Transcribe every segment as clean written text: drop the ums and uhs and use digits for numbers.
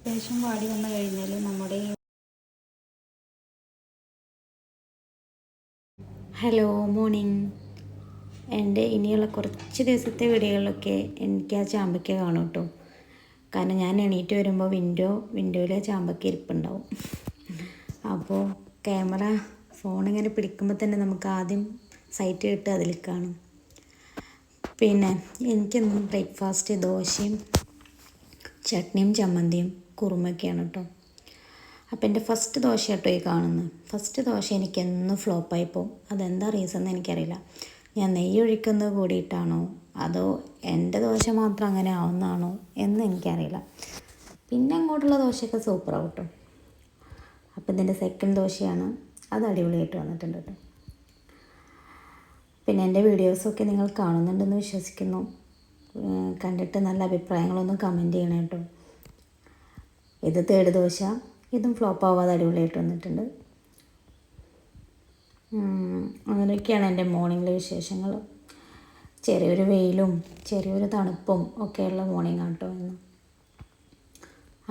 അത്യാവശ്യം വാടി വന്നു കഴിഞ്ഞാൽ നമ്മുടെ ഹലോ മോർണിംഗ്. എൻ്റെ ഇനിയുള്ള കുറച്ച് ദിവസത്തെ വീഡിയോകളൊക്കെ എനിക്ക് ആ ചാമ്പയ്ക്ക കാണും കേട്ടോ. കാരണം ഞാൻ എണീറ്റ് വരുമ്പോൾ വിൻഡോയിൽ ചാമ്പയ്ക്ക ഇരിപ്പുണ്ടാവും. അപ്പോൾ ക്യാമറ ഫോണിങ്ങനെ പിടിക്കുമ്പോൾ തന്നെ നമുക്ക് ആദ്യം സൈറ്റ് കിട്ടുക അതിൽ കാണും. പിന്നെ എനിക്കെന്നും ബ്രേക്ക്ഫാസ്റ്റ് ദോശയും ചട്നിയും ചമ്മന്തിയും കുറുമൊക്കെയാണ് കേട്ടോ. അപ്പോൾ എൻ്റെ ഫസ്റ്റ് ദോശ കേട്ടോ ഈ കാണുന്നത്. ഫസ്റ്റ് ദോശ എനിക്കെന്നും ഫ്ലോപ്പായിപ്പോവും. അതെന്താ റീസൺ എന്ന് എനിക്കറിയില്ല. ഞാൻ നെയ്യ് ഒഴിക്കുന്നത് കൂടിയിട്ടാണോ അതോ എൻ്റെ ദോശ മാത്രം അങ്ങനെ ആവുന്നതാണോ എന്ന് എനിക്കറിയില്ല. പിന്നെ അങ്ങോട്ടുള്ള ദോശയൊക്കെ സൂപ്പറാവും കേട്ടോ. അപ്പോൾ ഇതിൻ്റെ സെക്കൻഡ് ദോശയാണ്. അത് അടിപൊളിയായിട്ട് വന്നിട്ടുണ്ട് കേട്ടോ. പിന്നെ എൻ്റെ വീഡിയോസൊക്കെ നിങ്ങൾ കാണുന്നുണ്ടെന്ന് വിശ്വസിക്കുന്നു. കണ്ടിട്ട് നല്ല അഭിപ്രായങ്ങളൊന്ന് കമൻറ്റ് ചെയ്യണം കേട്ടോ. ഇത് തേർഡ് ദോശ. ഇതും ഫ്ലോപ്പ് ആവാതെ അടിപൊളിയായിട്ട് വന്നിട്ടുണ്ട്. അങ്ങനെയൊക്കെയാണ് എൻ്റെ മോർണിംഗിലെ വിശേഷങ്ങൾ. ചെറിയൊരു വെയിലും ചെറിയൊരു തണുപ്പും ഒക്കെയുള്ള മോർണിംഗ് ആണ് കേട്ടോ ഇന്ന്.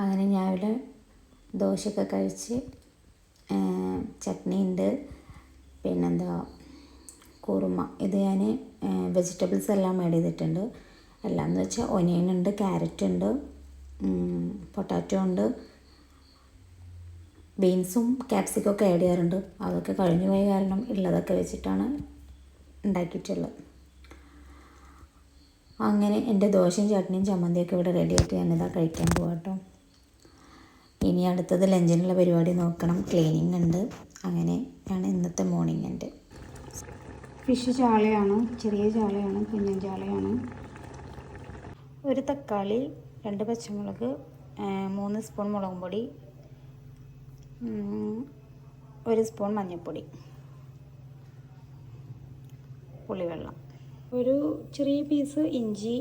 അങ്ങനെ രാവിലെ ദോശയൊക്കെ കഴിച്ച് ചട്നി ഉണ്ട്, പിന്നെന്താ കുറുമ. ഇത് ഞാൻ വെജിറ്റബിൾസ് എല്ലാം ആഡ് ചെയ്തിട്ടുണ്ട്. എല്ലാം എന്ന് വെച്ചാൽ ഒനിയൻ ഉണ്ട്, ക്യാരറ്റ് ഉണ്ട്, പൊട്ടാറ്റോ ഉണ്ട്, ബീൻസും ക്യാപ്സിക്കും ഒക്കെ ആഡ് ചെയ്യാറുണ്ട്. അതൊക്കെ കഴിഞ്ഞു പോയ കാരണം ഉള്ളതൊക്കെ വെച്ചിട്ടാണ് ഉണ്ടാക്കിയിട്ടുള്ളത്. അങ്ങനെ എൻ്റെ ദോശയും ചട്നിയും ചമ്മന്തിയൊക്കെ ഇവിടെ റെഡിയായിട്ട് ഞാനിതാ കഴിക്കാൻ പോകാം കേട്ടോ. ഇനി അടുത്തത് ലഞ്ചിനുള്ള പരിപാടി നോക്കണം. ക്ലീനിങ് ഉണ്ട്. അങ്ങനെയാണ് ഇന്നത്തെ മോർണിംഗ് എൻ്റെ. ഫിഷ് ചാളയാണ്, ചെറിയ ചാളയാണ്, കുഞ്ഞൻ ചാളയാണ്. ഒരു തക്കാളി, 2 പച്ചമുളക്, 3 സ്പൂൺ മുളക് പൊടി, 1 സ്പൂൺ മഞ്ഞൾപ്പൊടി, പുളിവെള്ളം, ഒരു ചെറിയ പീസ് ഇഞ്ചി,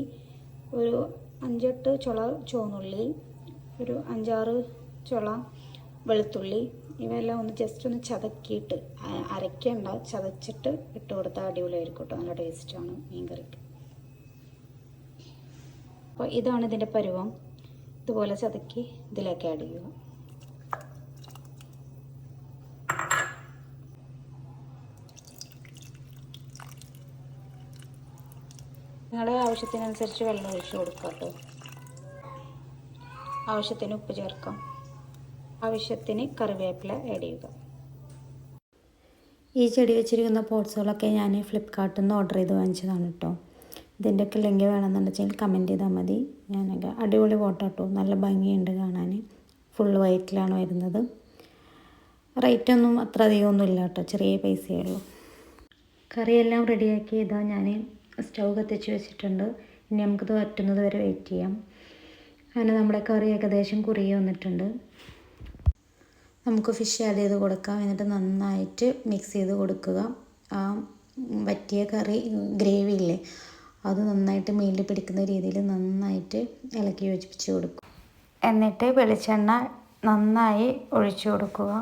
ഒരു 5-8 ചുള ചുവന്നുള്ളി, ഒരു 5-6 ചുള വെളുത്തുള്ളി. ഇവയെല്ലാം ഒന്ന് ജസ്റ്റ് ഒന്ന് ചതക്കിയിട്ട്, അരയ്ക്കേണ്ട, ചതച്ചിട്ട് ഇട്ട് കൊടുത്താൽ അടിപൊളിയായിരിക്കും കേട്ടോ. നല്ല ടേസ്റ്റാണ് മീൻ കറിക്ക്. അപ്പോൾ ഇതാണ് ഇതിൻ്റെ പരുവം. ഇതുപോലെ ചതക്കി ഇതിലേക്ക് ആഡ് ചെയ്യുക. നിങ്ങളുടെ ആവശ്യത്തിനനുസരിച്ച് വെള്ളം ഒഴിച്ച് കൊടുക്കാം കേട്ടോ. ആവശ്യത്തിന് ഉപ്പ് ചേർക്കാം. ആവശ്യത്തിന് കറിവേപ്പില ആഡ് ചെയ്യുക. ഈ ചെടി വെച്ചിരിക്കുന്ന പോട്ട്സുകളൊക്കെ ഞാൻ ഫ്ലിപ്കാർട്ടിൽ നിന്ന് ഓർഡർ ചെയ്ത് വാങ്ങിച്ചതാണ് കേട്ടോ. ഇതിൻ്റെയൊക്കെ ലിങ്ക് വേണമെന്നുണ്ടെങ്കിൽ കമൻറ്റ് ചെയ്താൽ മതി. ഞാനൊക്കെ അടിപൊളി പോട്ടോ കേട്ടോ. നല്ല ഭംഗിയുണ്ട് കാണാൻ. ഫുൾ വൈറ്റിലാണ് വരുന്നത്. റേറ്റൊന്നും അത്ര അധികമൊന്നുമില്ല കേട്ടോ, ചെറിയ പൈസയേ ഉള്ളൂ. കറിയെല്ലാം റെഡിയാക്കി ഇതാ ഞാൻ സ്റ്റൗ കത്തിച്ച് വെച്ചിട്ടുണ്ട്. ഇനി നമുക്കിത് വറ്റുന്നത് വരെ വെയിറ്റ് ചെയ്യാം. അങ്ങനെ നമ്മുടെ കറി ഏകദേശം കുറുകി വന്നിട്ടുണ്ട്. നമുക്ക് ഫിഷ് ആഡ് ചെയ്ത് കൊടുക്കാം. എന്നിട്ട് നന്നായിട്ട് മിക്സ് ചെയ്ത് കൊടുക്കുക. ആ വറ്റിയ കറി ഗ്രേവി ഇല്ലേ, അത് നന്നായിട്ട് മീനിൽ പിടിക്കുന്ന രീതിയിൽ നന്നായിട്ട് ഇളക്കി യോജിപ്പിച്ച് കൊടുക്കും. എന്നിട്ട് വെളിച്ചെണ്ണ നന്നായി ഒഴിച്ചു കൊടുക്കുക.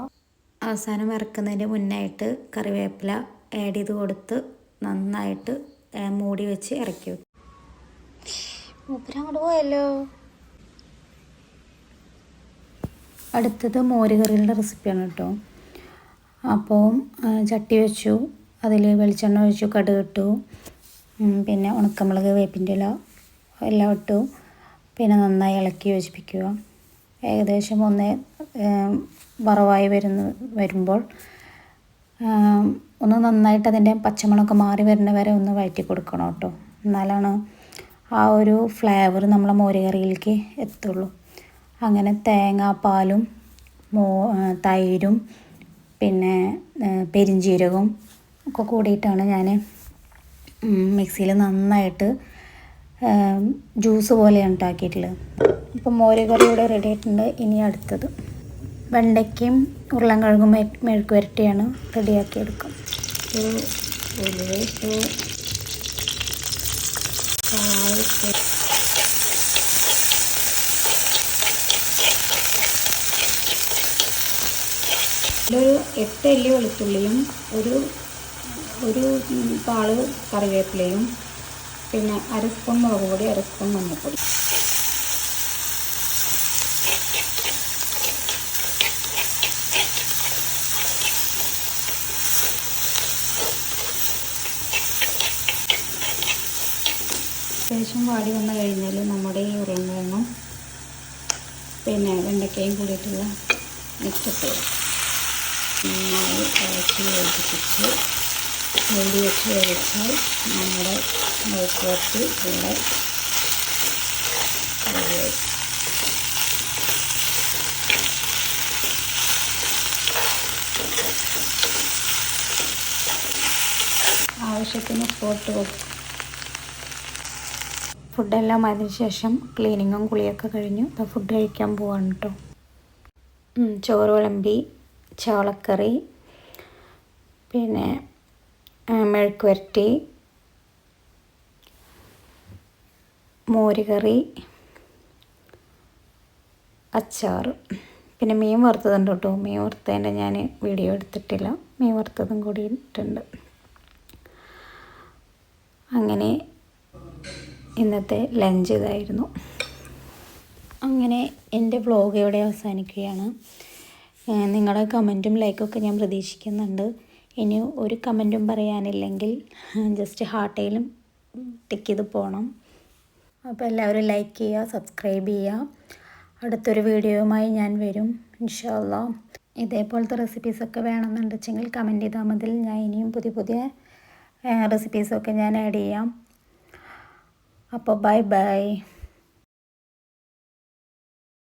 അവസാനം ഇറക്കുന്നതിന് മുന്നായിട്ട് കറിവേപ്പില ആഡ് ചെയ്ത് കൊടുത്ത് നന്നായിട്ട് മൂടി വെച്ച് ഇറക്കി വെക്കും. മൂപ്പരങ്ങോട്ട് പോയല്ലോ. അടുത്തത് മോരുകറികളുടെ റെസിപ്പിയാണ് കേട്ടോ. അപ്പോൾ ചട്ടി വെച്ചു, അതിൽ വെളിച്ചെണ്ണ ഒഴിച്ചു, കടുക് ഇട്ടു, പിന്നെ ഉണക്കമുളക്, വേപ്പിൻ്റെ ഇല എല്ലാം ഇട്ടു. പിന്നെ നന്നായി ഇളക്കി യോജിപ്പിക്കുക. ഏകദേശം ഒന്ന് വറവായി വരുമ്പോൾ ഒന്ന് നന്നായിട്ട് അതിൻ്റെ പച്ചമണമൊക്കെ മാറി വരുന്ന വരെ ഒന്ന് വഴറ്റി കൊടുക്കണം കേട്ടോ. എന്നാലാണ് ആ ഒരു ഫ്ലേവർ നമ്മളെ മോരുകറിയിലേക്ക് എത്തുള്ളൂ. അങ്ങനെ തേങ്ങാപ്പാലും തൈരും പിന്നെ പെരിഞ്ജീരകവും ഒക്കെ കൂടിയിട്ടാണ് ഞാൻ മിക്സിയിൽ നന്നായിട്ട് ജ്യൂസ് പോലെയാണ് ഉണ്ടാക്കിയിട്ടുള്ളത്. ഇപ്പം മോരുകറി ഇവിടെ റെഡി ആയിട്ടുണ്ട്. ഇനി അടുത്തത് വെണ്ടയ്ക്കയും ഉരുളൻകിഴങ്ങും മെഴുക്ക് വരട്ടിയാണ് റെഡിയാക്കിയെടുക്കും. ഒരു 8 അല്ലി വെളുത്തുള്ളിയും ഒരു പാള് കറിവേപ്പിലയും പിന്നെ 1 സ്പൂൺ മുളക് പൊടി, 1 സ്പൂൺ മഞ്ഞൾപ്പൊടി. വാടി വന്നു കഴിഞ്ഞാൽ നമ്മുടെ ഈ ഉരുളൻകിഴങ്ങും പിന്നെ വെണ്ടയ്ക്കയും കൂടിയിട്ടുള്ള മിക്സിട്ട് നന്നായി ഇളക്കി യോജിപ്പിച്ച് മൂടി വെച്ച് വേവിച്ചാൽ നമ്മുടെ മെഴുക്കുവരട്ടി ഇവിടെ ആവശ്യത്തിന് സ്പോട്ട് വെക്കും. ഫുഡെല്ലാം അതിന് ശേഷം ക്ലീനിങ്ങും കുളിയൊക്കെ കഴിഞ്ഞു. ഇപ്പോൾ ഫുഡ് കഴിക്കാൻ പോവാണ് കേട്ടോ. ചോറ് വിളമ്പി, ചോളക്കറി, പിന്നെ മെഴുക്ക് വരട്ടി, മോരുകറി, അച്ചാർ, പിന്നെ മീൻ വറുത്തതുണ്ട് കേട്ടോ. മീൻ വറുത്തതിൻ്റെ ഞാൻ വീഡിയോ എടുത്തിട്ടില്ല. മീൻ വറുത്തതും കൂടി ഇട്ടിട്ടുണ്ട്. അങ്ങനെ ഇന്നത്തെ ലഞ്ച് ഇതായിരുന്നു. അങ്ങനെ എൻ്റെ വ്ളോഗ് ഇവിടെ അവസാനിക്കുകയാണ്. നിങ്ങളുടെ കമൻറ്റും ലൈക്കൊക്കെ ഞാൻ പ്രതീക്ഷിക്കുന്നുണ്ട്. ഇനി ഒരു കമൻറ്റും പറയാനില്ലെങ്കിൽ ജസ്റ്റ് ഹാർട്ടയിലും ടിക്ക് ചെയ്ത് പോകണം. അപ്പോൾ എല്ലാവരും ലൈക്ക് ചെയ്യുക, സബ്സ്ക്രൈബ് ചെയ്യുക. അടുത്തൊരു വീഡിയോയുമായി ഞാൻ വരും ഇൻഷാ അല്ലാഹ്. ഇതേപോലത്തെ റെസിപ്പീസൊക്കെ വേണമെന്നുണ്ടെങ്കിൽ കമൻറ്റ് ചെയ്താൽ മതി. ഞാൻ ഇനിയും പുതിയ പുതിയ റെസിപ്പീസൊക്കെ ഞാൻ ആഡ് ചെയ്യാം. അപ്പോൾ ബൈ ബൈ.